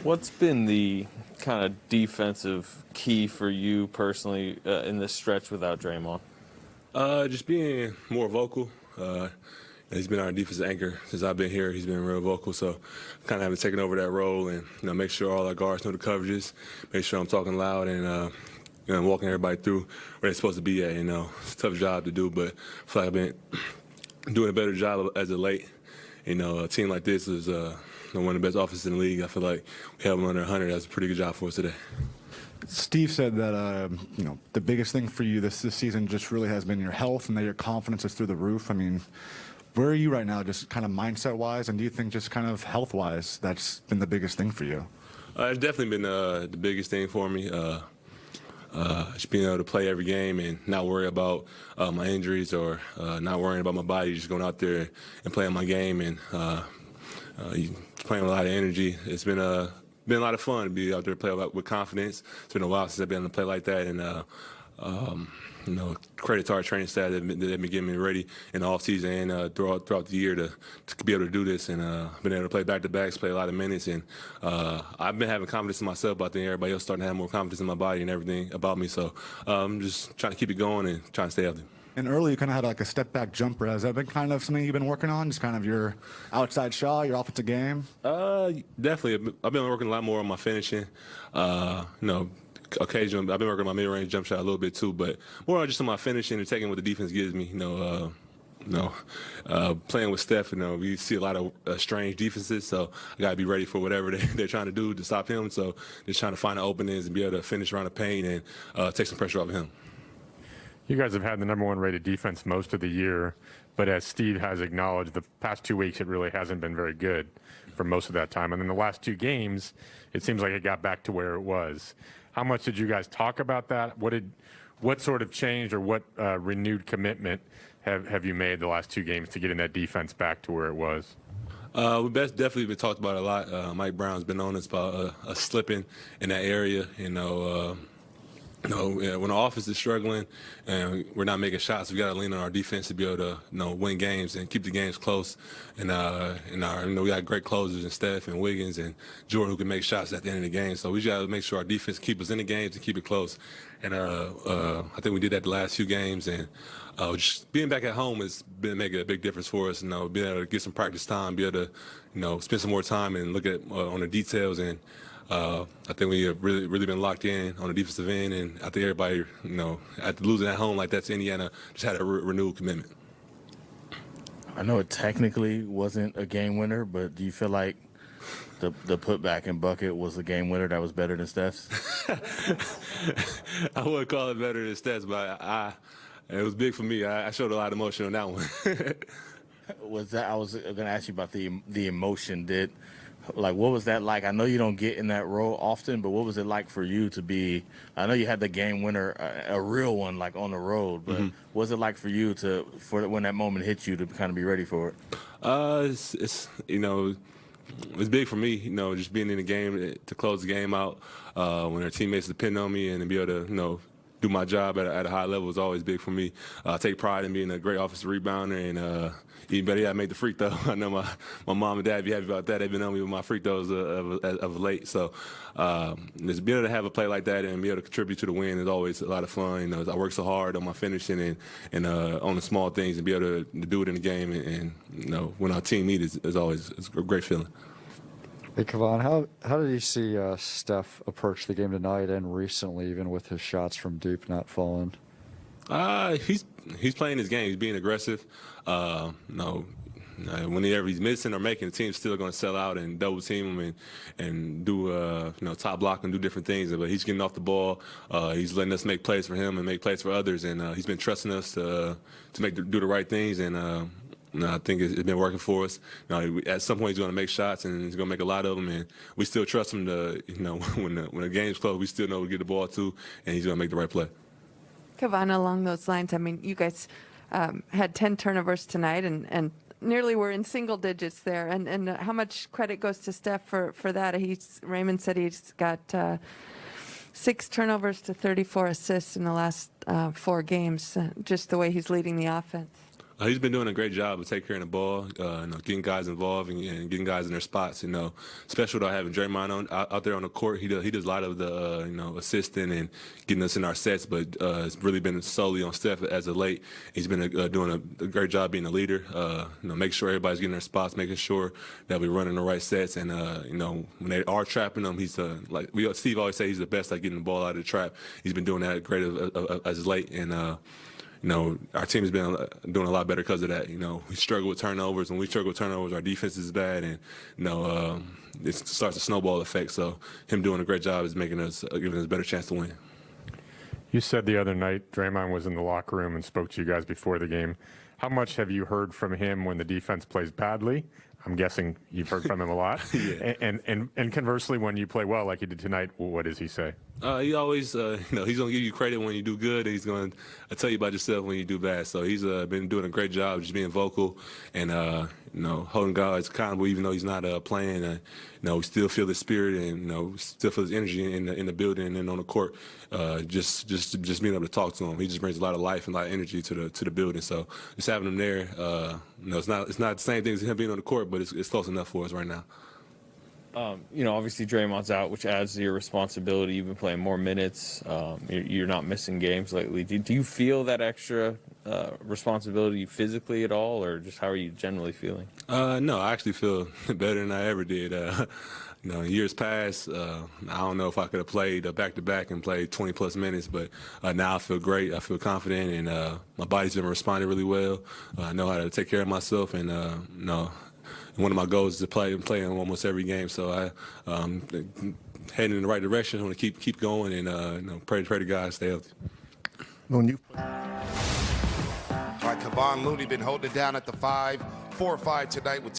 What's been the kind of defensive key for you personally in this stretch without Draymond? Just being more vocal. He's been our defensive anchor since I've been here. He's been real vocal, so kind of having taken over that role and make sure all our guards know the coverages, make sure I'm talking loud and walking everybody through where they're supposed to be at. It's a tough job to do, but I feel like I've been doing a better job as of late. A team like this is one of the best offenses in the league. I feel like we have them under 100. That's a pretty good job for us today. Steve said that the biggest thing for you this season just really has been your health and that your confidence is through the roof. I mean, where are you right now, just kind of mindset-wise, and do you think just kind of health-wise that's been the biggest thing for you? It's definitely been the biggest thing for me. Just being able to play every game and not worry about my injuries or not worrying about my body, just going out there and playing my game and playing with a lot of energy. It's been a lot of fun to be out there to play with confidence. It's been a while since I've been able to play like that, and credit to our training staff that they've been getting me ready in the offseason and throughout the year to be able to do this, and been able to play back-to-backs, play a lot of minutes, and I've been having confidence in myself, but I think everybody else starting to have more confidence in my body and everything about me, so I'm just trying to keep it going and trying to stay healthy. And early you kind of had like a step-back jumper. Has that been kind of something you've been working on, just kind of your outside shot, your offensive game? Definitely. I've been working a lot more on my finishing. Occasionally, I've been working on my mid-range jump shot a little bit too, but more just on my finishing and taking what the defense gives me. Playing with Steph, we see a lot of strange defenses, so I got to be ready for whatever they're trying to do to stop him. So just trying to find the openings and be able to finish around the paint and take some pressure off of him. You guys have had the #1 rated defense most of the year, but as Steve has acknowledged, the past 2 weeks it really hasn't been very good for most of that time. And in the last 2 games, it seems like it got back to where it was. How much did you guys talk about that? What sort of changed or what renewed commitment have you made the last 2 games to getting that defense back to where it was? We've definitely been talked about a lot. Mike Brown's been on us about slipping in that area. When the offense is struggling and we're not making shots, we got to lean on our defense to be able to, win games and keep the games close. And we got great closers in Steph and Wiggins and Jordan who can make shots at the end of the game. So we got to make sure our defense keep us in the games and keep it close. And I think we did that the last few games. And just being back at home has been making a big difference for us. Being able to get some practice time, be able to, spend some more time and look at on the details. And I think we have really been locked in on the defensive end, and I think everybody, after losing at home like that to Indiana, just had a renewed commitment. I know it technically wasn't a game winner, but do you feel like the putback and bucket was a game winner that was better than Steph's? I wouldn't call it better than Steph's, but it was big for me. I showed a lot of emotion on that one. I was going to ask you about the emotion. What was that like? I know you don't get in that role often, but what was it like for you to be? I know you had the game winner, a real one, like on the road. But what was it like for you for when that moment hit you to kind of be ready for it? It's big for me. Just being in the game to close the game out when our teammates depend on me and to be able to do my job at a high level is always big for me. I take pride in being a great offensive rebounder and even better, I made the free throw. I know my mom and dad be happy about that. They've been on me with my free throws of late. So just being able to have a play like that and be able to contribute to the win is always a lot of fun. I work so hard on my finishing and on the small things and be able to do it in the game. And when our team meets, it's always a great feeling. Hey, Kevon, how did you see Steph approach the game tonight and recently, even with his shots from deep not falling? He's playing his game. He's being aggressive. Whenever he's missing or making, the team's still going to sell out and double team him and do top block and do different things. But he's getting off the ball. He's letting us make plays for him and make plays for others. And he's been trusting us to do the right things. And I think it's been working for us. At some point he's going to make shots and he's going to make a lot of them. And we still trust him to, when the game's close, we still know to get the ball to, and he's going to make the right play. Kevon, along those lines, I mean, you guys had 10 turnovers tonight and nearly were in single digits there. And how much credit goes to Steph for that? Raymond said he's got 6 turnovers to 34 assists in the last 4 games, just the way he's leading the offense. He's been doing a great job of taking care of the ball, getting guys involved and getting guys in their spots. Especially with having Draymond out there on the court, he does a lot of the assisting and getting us in our sets. But it's really been solely on Steph as of late. He's been doing a great job being a leader. Making sure everybody's getting their spots, making sure that we're running the right sets, and when they are trapping him, he's Steve always say he's the best at getting the ball out of the trap. He's been doing that great as of late, and our team has been doing a lot better because of that. We struggle with turnovers. When we struggle with turnovers, our defense is bad, and it starts a snowball effect. So him doing a great job is giving us a better chance to win. You said the other night Draymond was in the locker room and spoke to you guys before the game. How much have you heard from him when the defense plays badly? I'm guessing you've heard from him a lot. Yeah. And conversely, when you play well like you did tonight, what does he say? He always, he's going to give you credit when you do good, and he's going to tell you about yourself when you do bad. So he's been doing a great job just being vocal and, holding guys accountable, even though he's not playing. We still feel the spirit and, still feel his energy in the building and on the court. Just being able to talk to him, he just brings a lot of life and a lot of energy to the building. So just having him there, it's not the same thing as him being on the court, but it's close enough for us right now. Obviously Draymond's out, which adds to your responsibility. You've been playing more minutes. You're not missing games lately. Do you feel that extra responsibility physically at all, or just how are you generally feeling? No, I actually feel better than I ever did. Years past, I don't know if I could have played back-to-back and played 20-plus minutes, but now I feel great. I feel confident, and my body's been responding really well. I know how to take care of myself, and one of my goals is to play in almost every game. So I'm heading in the right direction. I want to keep going and pray to God stay healthy. All right, Kevon Looney been holding it down at the 5, 4 or 5 tonight with